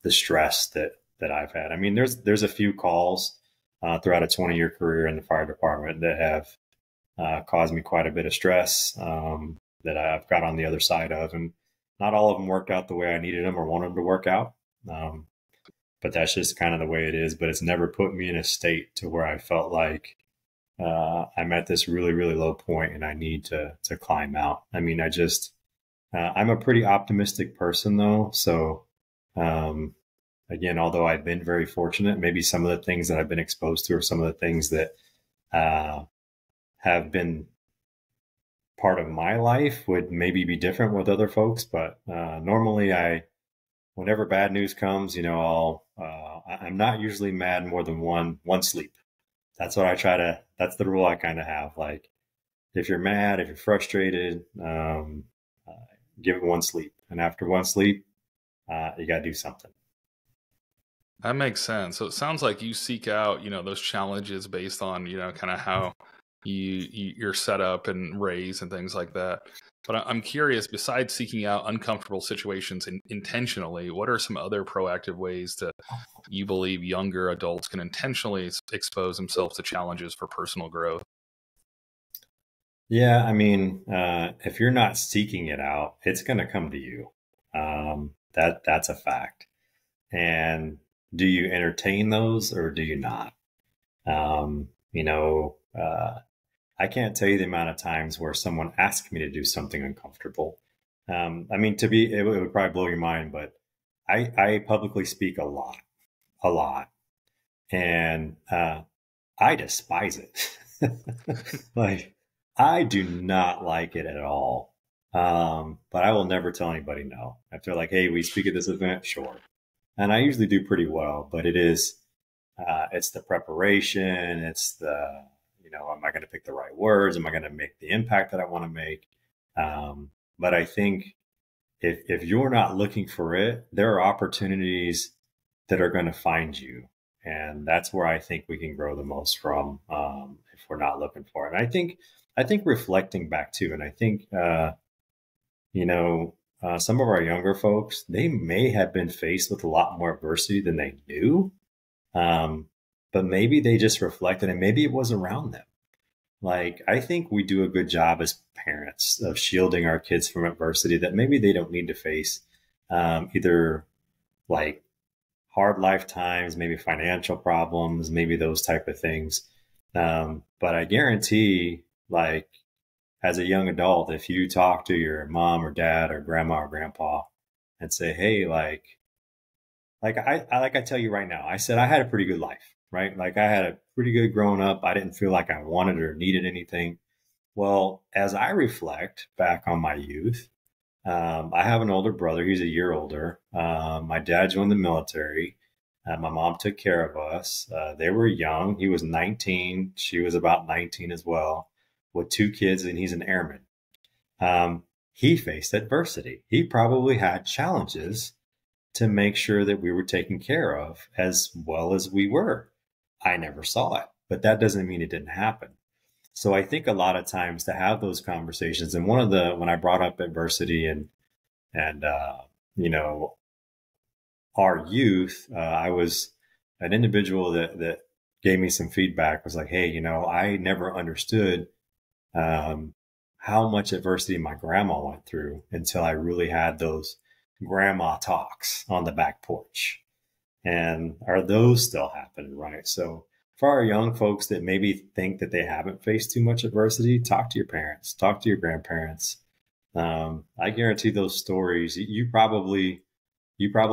stress that I've had. I mean, there's a few calls throughout a 20-year career in the fire department that have caused me quite a bit of stress that I've got on the other side of, and not all of them worked out the way I needed them or wanted them to work out. But that's just kind of the way it is. But it's never put me in a state to where I felt like I'm at this really, really low point and I need to climb out. I mean, I'm a pretty optimistic person though. So, again, although I've been very fortunate, maybe some of the things that I've been exposed to or some of the things that have been part of my life would maybe be different with other folks. But normally whenever bad news comes, I'm not usually mad more than one sleep. That's what that's the rule I kind of have. Like if you're mad, if you're frustrated, give it one sleep. And after one sleep, you got to do something. That makes sense. So it sounds like you seek out, those challenges based on, kind of how you're set up and raised and things like that. But I'm curious, besides seeking out uncomfortable situations intentionally, what are some other proactive ways you believe younger adults can intentionally expose themselves to challenges for personal growth? Yeah, I mean, if you're not seeking it out, it's going to come to you. That's a fact. And do you entertain those or do you not? I can't tell you the amount of times where someone asked me to do something uncomfortable. I mean, it would probably blow your mind, but I publicly speak a lot, and I despise it. Like, I do not like it at all. But I will never tell anybody no. If they're like, "Hey, we speak at this event," sure, and I usually do pretty well. But it's the preparation, it's am I going to pick the right words? Am I going to make the impact that I want to make? But I think if you're not looking for it, there are opportunities that are going to find you. And that's where I think we can grow the most from, if we're not looking for it. And I think reflecting back too, and I think, some of our younger folks, they may have been faced with a lot more adversity than they knew. But maybe they just reflected and maybe it was around them. Like, I think we do a good job as parents of shielding our kids from adversity that maybe they don't need to face, either like hard lifetimes, maybe financial problems, maybe those type of things. But I guarantee, like, as a young adult, if you talk to your mom or dad or grandma or grandpa and say, "Hey, like I tell you right now, I said I had a pretty good life, right? Like I had a pretty good growing up. I didn't feel like I wanted or needed anything." Well, as I reflect back on my youth, I have an older brother. He's a year older. My dad joined the military. My mom took care of us. They were young. He was 19. She was about 19 as well, with two kids, and he's an airman. He faced adversity. He probably had challenges to make sure that we were taken care of as well as we were. I never saw it, but that doesn't mean it didn't happen. So I think a lot of times to have those conversations, and when I brought up adversity and our youth, I was an individual that gave me some feedback, was like, "Hey, I never understood how much adversity my grandma went through until I really had those grandma talks on the back porch." And are those still happening, right? So for our young folks that maybe think that they haven't faced too much adversity, talk to your parents, talk to your grandparents. I guarantee those stories, you probably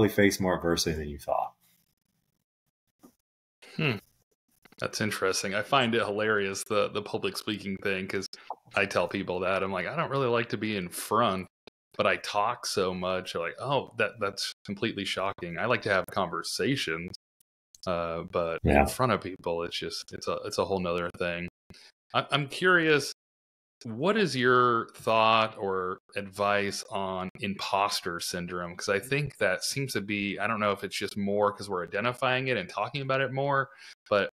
face more adversity than you thought. That's interesting. I find it hilarious, the public speaking thing, because I tell people that I'm like, I don't really like to be in front, but I talk so much. They're like, oh, that's completely shocking. I like to have conversations, but in Yeah. front of people, it's a whole nother thing. I'm curious, what is your thought or advice on imposter syndrome? Because I think that seems to be, I don't know if it's just more because we're identifying it and talking about it more, but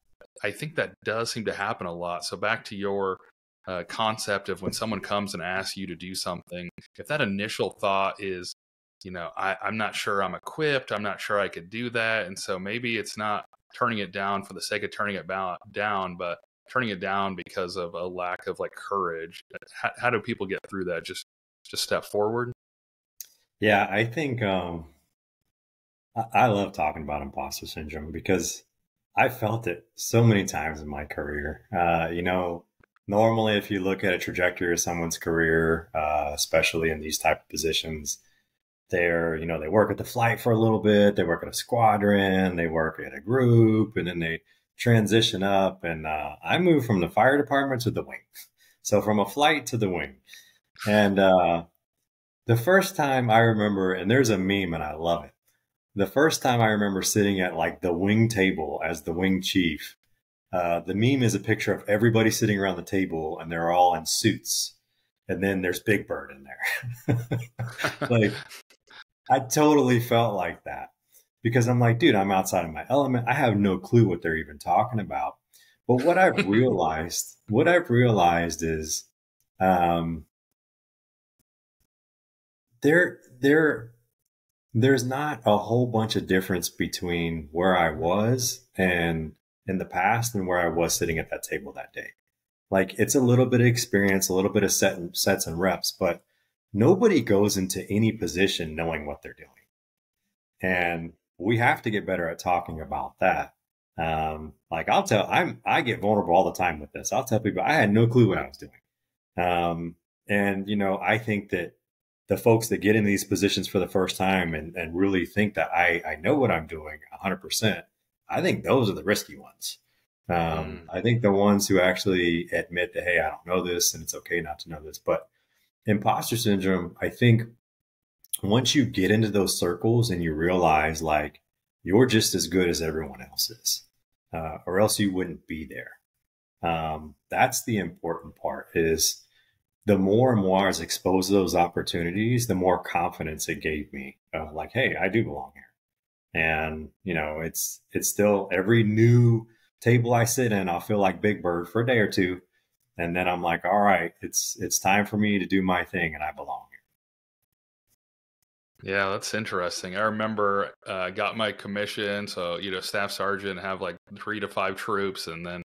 I think that does seem to happen a lot. So back to your concept of when someone comes and asks you to do something, if that initial thought is, I'm not sure I'm equipped, I'm not sure I could do that. And so maybe it's not turning it down for the sake of turning it down, but turning it down because of a lack of like courage. How do people get through that? Just step forward. Yeah, I think I love talking about imposter syndrome because I felt it so many times in my career. Normally if you look at a trajectory of someone's career, especially in these type of positions, they work at the flight for a little bit, they work at a squadron, they work at a group, and then they transition up. And I moved from the fire department to the wing. So from a flight to the wing. And the first time I remember, and there's a meme and I love it. The first time I remember sitting at like the wing table as the wing chief, the meme is a picture of everybody sitting around the table and they're all in suits. And then there's Big Bird in there. Like, I totally felt like that because I'm like, dude, I'm outside of my element. I have no clue what they're even talking about. But what I've realized is, there's not a whole bunch of difference between where I was and in the past and where I was sitting at that table that day. Like, it's a little bit of experience, a little bit of sets and reps, but nobody goes into any position knowing what they're doing. And we have to get better at talking about that. Like I get vulnerable all the time with this. I'll tell people I had no clue what I was doing. And I think that the folks that get in these positions for the first time and really think that I know what I'm doing 100%, I think those are the risky ones. I think the ones who actually admit that, hey, I don't know this and it's okay not to know this. But imposter syndrome, I think once you get into those circles and you realize like you're just as good as everyone else is, or else you wouldn't be there. That's the important part is the more and more I was exposed to those opportunities, the more confidence it gave me of like, hey, I do belong here. And, it's still every new table I sit in, I'll feel like Big Bird for a day or two. And then I'm like, all right, it's time for me to do my thing and I belong here. Yeah, that's interesting. I remember got my commission, so staff sergeant, have like 3 to 5 troops, and then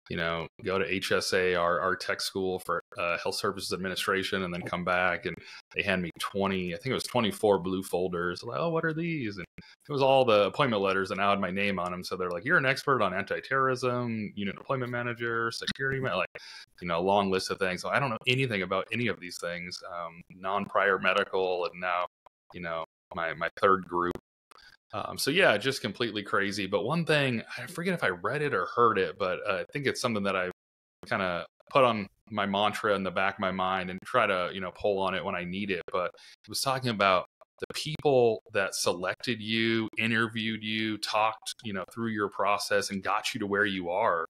go to HSA, our tech school for Health Services Administration, and then come back and they hand me 20, I think it was 24 blue folders. Like, oh, what are these? And it was all the appointment letters, and I had my name on them. So they're like, you're an expert on anti-terrorism, unit deployment manager, security, like a long list of things. So I don't know anything about any of these things, non-prior medical, and now my third group. So yeah, just completely crazy. But one thing, I forget if I read it or heard it, but I think it's something that I kind of put on my mantra in the back of my mind and try to pull on it when I need it. But it was talking about the people that selected you, interviewed you, talked through your process and got you to where you are.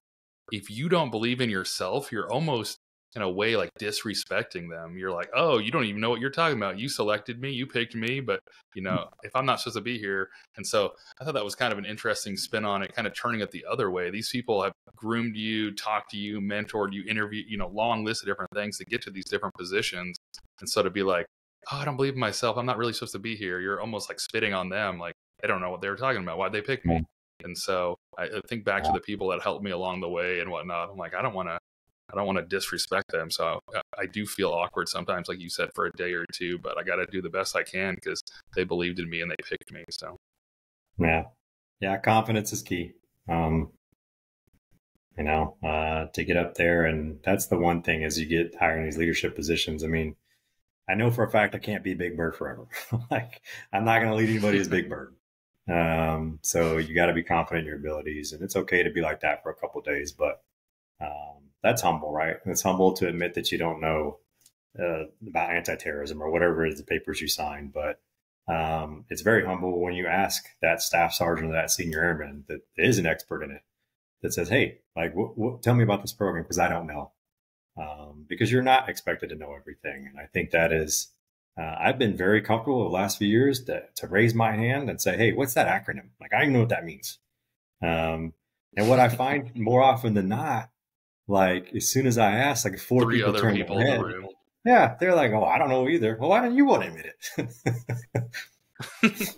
If you don't believe in yourself, you're almost in a way like disrespecting them. You're like, oh, you don't even know what you're talking about. You selected me, you picked me, but if I'm not supposed to be here. And so I thought that was kind of an interesting spin on it, kind of turning it the other way. These people have groomed you, talked to you, mentored you, interviewed, long list of different things to get to these different positions. And so to be like, oh, I don't believe in myself, I'm not really supposed to be here, you're almost like spitting on them. Like, I don't know what they were talking about, why'd they pick me? And so I think back to the people that helped me along the way and whatnot. I'm like, I don't want to disrespect them. So I do feel awkward sometimes, like you said, for a day or two, but I got to do the best I can because they believed in me and they picked me. So, yeah, confidence is key. To get up there. And that's the one thing as you get higher in these leadership positions. I mean, I know for a fact I can't be Big Bird forever. Like, I'm not going to lead anybody as Big Bird. So you got to be confident in your abilities, and it's okay to be like that for a couple of days, but that's humble, right? It's humble to admit that you don't know about anti-terrorism or whatever it is the papers you sign, but it's very humble when you ask that staff sergeant or that senior airman that is an expert in it that says, "Hey, like, tell me about this program because I don't know." Because you're not expected to know everything, and I think that is. I've been very comfortable the last few years to raise my hand and say, "Hey, what's that acronym?" Like, I don't know what that means. Um, and what I find more often than not, like as soon as I ask, like four Three people other turn their people in the head. room. Yeah, they're like, "Oh, I don't know either." Well, why don't you want to admit it?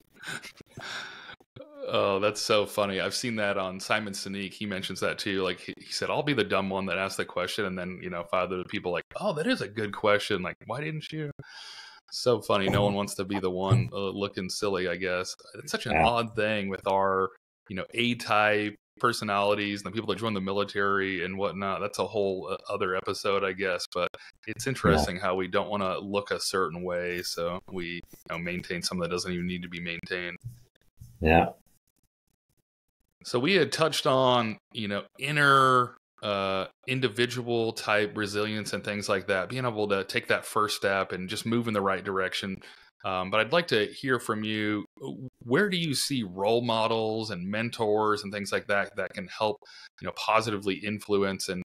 Oh, that's so funny. I've seen that on Simon Sinek. He mentions that too. Like he said, I'll be the dumb one that asks the question. And then, five other people like, oh, that is a good question. Like, why didn't you? So funny. No one wants to be the one looking silly, I guess. It's such an Yeah, odd thing with our, A-type personalities and the people that join the military and whatnot. That's a whole other episode, I guess. But it's yeah, interesting how we don't want to look a certain way. So we maintain something that doesn't even need to be maintained. yeah, So we had touched on, inner individual type resilience and things like that, being able to take that first step and just move in the right direction. But I'd like to hear from you. Where do you see role models and mentors and things like that that can help, positively influence and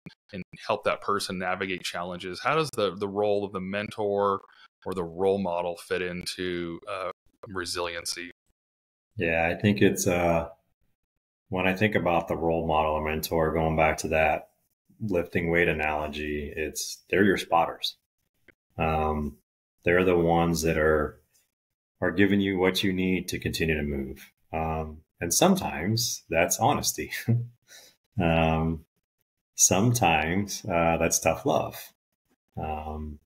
help that person navigate challenges? How does the role of the mentor or the role model fit into resiliency? yeah. I think it's when I think about the role model or mentor, going back to that lifting weight analogy, they're your spotters. Um, they're the ones that are giving you what you need to continue to move. And sometimes that's honesty. um, Sometimes that's tough love. Um,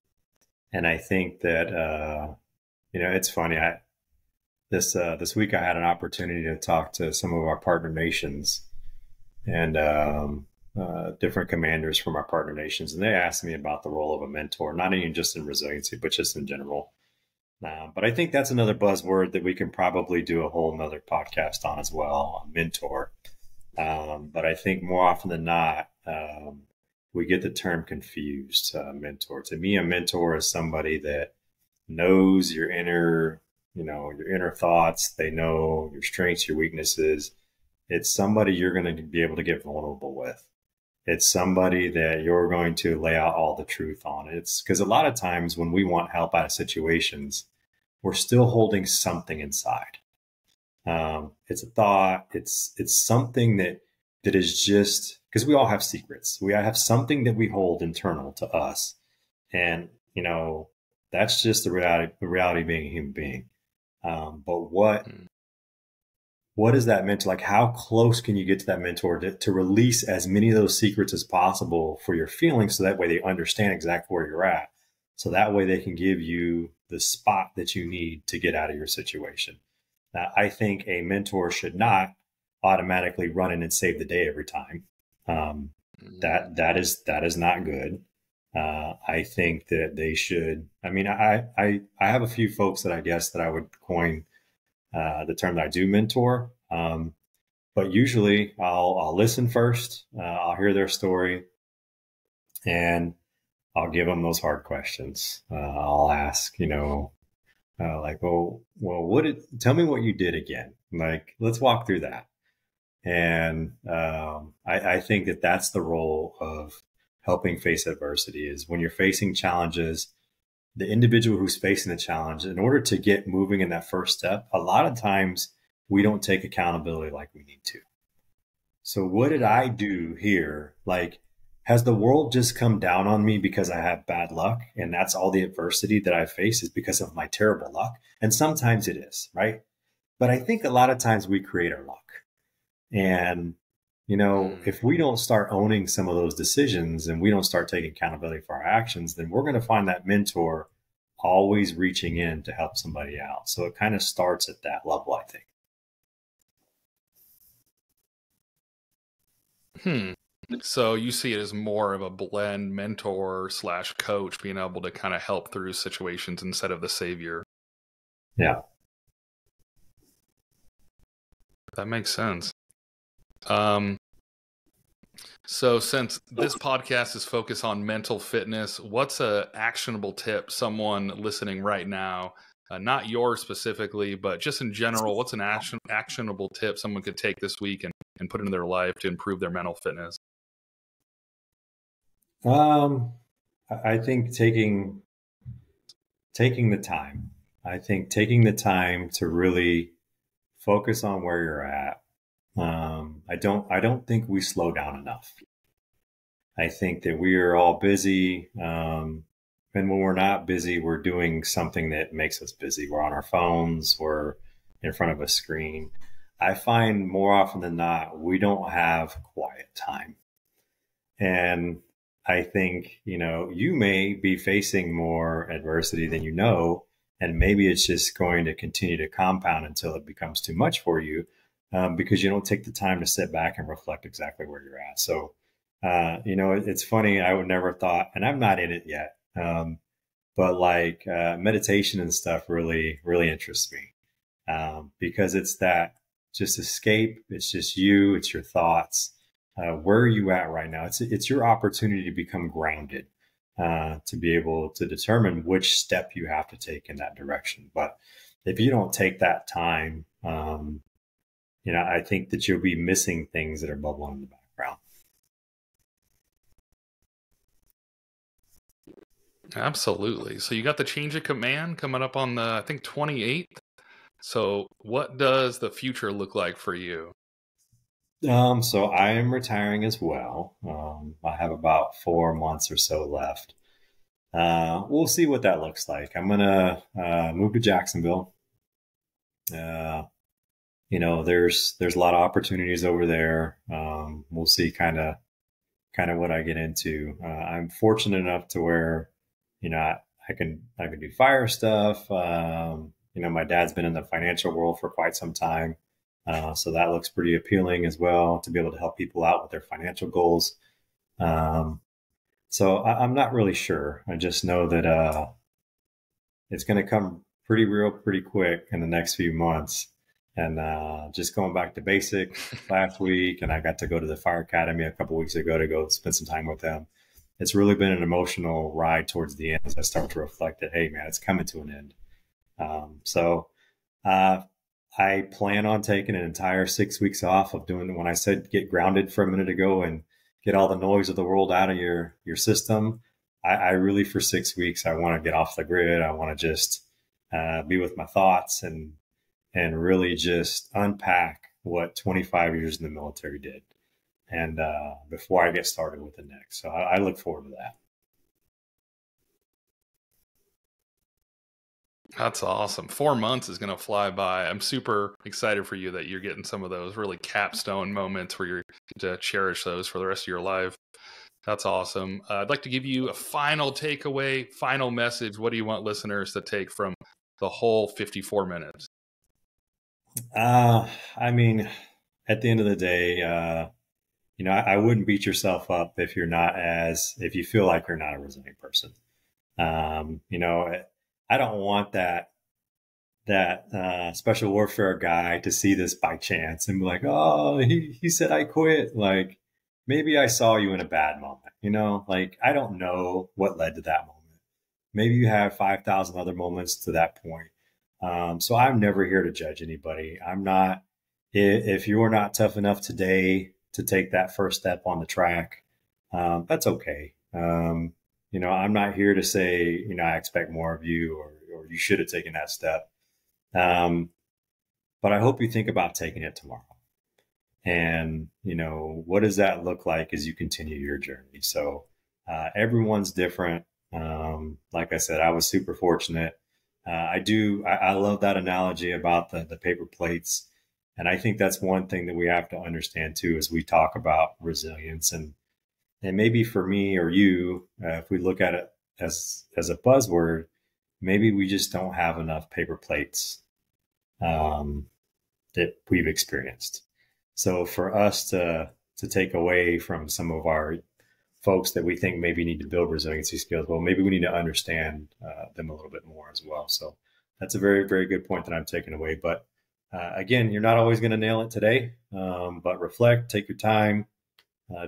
and I think that it's funny. This week I had an opportunity to talk to some of our partner nations and different commanders from our partner nations, and they asked me about the role of a mentor, not even just in resiliency, but just in general. But I think that's another buzzword that we can probably do a whole nother podcast on as well, mentor. But I think more often than not, we get the term confused. Mentor. To me, a mentor is somebody that knows your inner thoughts. They know your strengths, your weaknesses. It's somebody you're going to be able to get vulnerable with. It's somebody that you're going to lay out all the truth on. It's because a lot of times when we want help out of situations, we're still holding something inside. It's a thought. It's something that is just because we all have secrets. We have something that we hold internal to us, and that's just the reality. The reality of being a human being. But what is that mentor like? How close can you get to that mentor to release as many of those secrets as possible for your feelings, so that way they understand exactly where you're at, so that way they can give you the spot that you need to get out of your situation. Now, I think a mentor should not automatically run in and save the day every time. Um, that is not good. I think that they should. I mean, I have a few folks that I guess that I would coin the term that I do mentor. But usually I'll listen first. I'll hear their story, and I'll give them those hard questions. I'll ask, like, tell me what you did again. Like, let's walk through that. And I think that that's the role of helping face adversity is when you're facing challenges, the individual who's facing the challenge, in order to get moving in that first step, a lot of times we don't take accountability like we need to. So what did I do here? Like, has the world just come down on me because I have bad luck? And that's all the adversity that I face is because of my terrible luck. And sometimes it is, right? But I think a lot of times we create our luck. And, if we don't start owning some of those decisions and we don't start taking accountability for our actions, then we're going to find that mentor always reaching in to help somebody out. So it kind of starts at that level, I think. So you see it as more of a blend mentor / coach being able to kind of help through situations instead of the savior. Yeah. That makes sense. Um, so since this podcast is focused on mental fitness, what's a actionable tip someone listening right now, not yours specifically, but just in general, what's an actionable tip someone could take this week and put into their life to improve their mental fitness? I think taking the time. I think taking the time to really focus on where you're at. I don't think we slow down enough. I think that we are all busy. And when we're not busy, we're doing something that makes us busy. We're on our phones, we're in front of a screen. I find more often than not, we don't have quiet time. And I think, you may be facing more adversity than you know, and maybe it's just going to continue to compound until it becomes too much for you, because you don't take the time to sit back and reflect exactly where you're at. So, it's funny. I would never thought, and I'm not in it yet, but like meditation and stuff really, really interests me, because it's that just escape. It's just you. It's your thoughts. Where are you at right now? It's your opportunity to become grounded, to be able to determine which step you have to take in that direction. But if you don't take that time, I think that you'll be missing things that are bubbling in the background. Absolutely. So you got the change of command coming up on the, I think, 28th. So what does the future look like for you? So I am retiring as well. I have about 4 months or so left. We'll see what that looks like. I'm gonna move to Jacksonville. There's a lot of opportunities over there. We'll see kind of what I get into. I'm fortunate enough to where, I can do fire stuff. My dad's been in the financial world for quite some time. So that looks pretty appealing as well, to be able to help people out with their financial goals. So I'm not really sure. I just know that it's going to come pretty real, pretty quick in the next few months. And just going back to basic last week, and I got to go to the fire academy a couple of weeks ago to go spend some time with them. It's really been an emotional ride towards the end as I start to reflect that, hey man, it's coming to an end. So I plan on taking an entire 6 weeks off of doing, when I said get grounded for a minute ago and get all the noise of the world out of your system. I really, for 6 weeks, I want to get off the grid. I want to just be with my thoughts and really just unpack what 25 years in the military did. And before I get started with the next. So I look forward to that. That's awesome. 4 months is going to fly by. I'm super excited for you that you're getting some of those really capstone moments where you're to cherish those for the rest of your life. That's awesome. I'd like to give you a final takeaway, final message. What do you want listeners to take from the whole 54 minutes? I mean, at the end of the day, I wouldn't beat yourself up if you feel like you're not a resilient person. I don't want that special warfare guy to see this by chance and be like, oh, he said I quit. Like, maybe I saw you in a bad moment, like, I don't know what led to that moment. Maybe you have 5,000 other moments to that point. So I'm never here to judge anybody. I'm not, if you're not tough enough today to take that first step on the track, that's okay. I'm not here to say, I expect more of you or you should have taken that step. But I hope you think about taking it tomorrow. And, what does that look like as you continue your journey? So everyone's different. Like I said, I was super fortunate. I love that analogy about the paper plates. And I think that's one thing that we have to understand too, as we talk about resilience. And maybe for me or you, if we look at it as a buzzword, maybe we just don't have enough paper plates that we've experienced. So for us to take away from some of our folks that we think maybe need to build resiliency skills, well, maybe we need to understand them a little bit more as well. So that's a very, very good point that I'm taking away. But Again, you're not always going to nail it today, but reflect, take your time,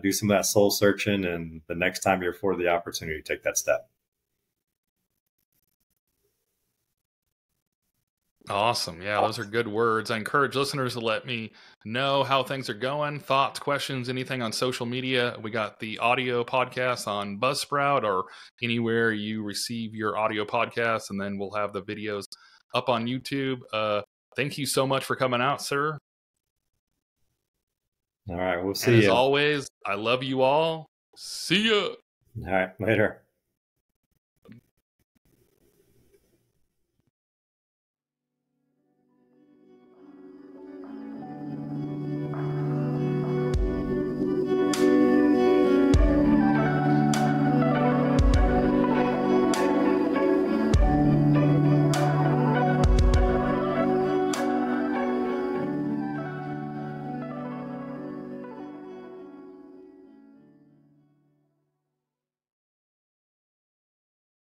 do some of that soul searching, and the next time you're afforded the opportunity, take that step. Awesome. Yeah, those are good words. I encourage listeners to let me know how things are going, thoughts, questions, anything on social media. We got the audio podcast on Buzzsprout or anywhere you receive your audio podcast, and then we'll have the videos up on YouTube. Thank you so much for coming out, sir. All right, we'll And see as you. always, I love you all. See ya. All right, later.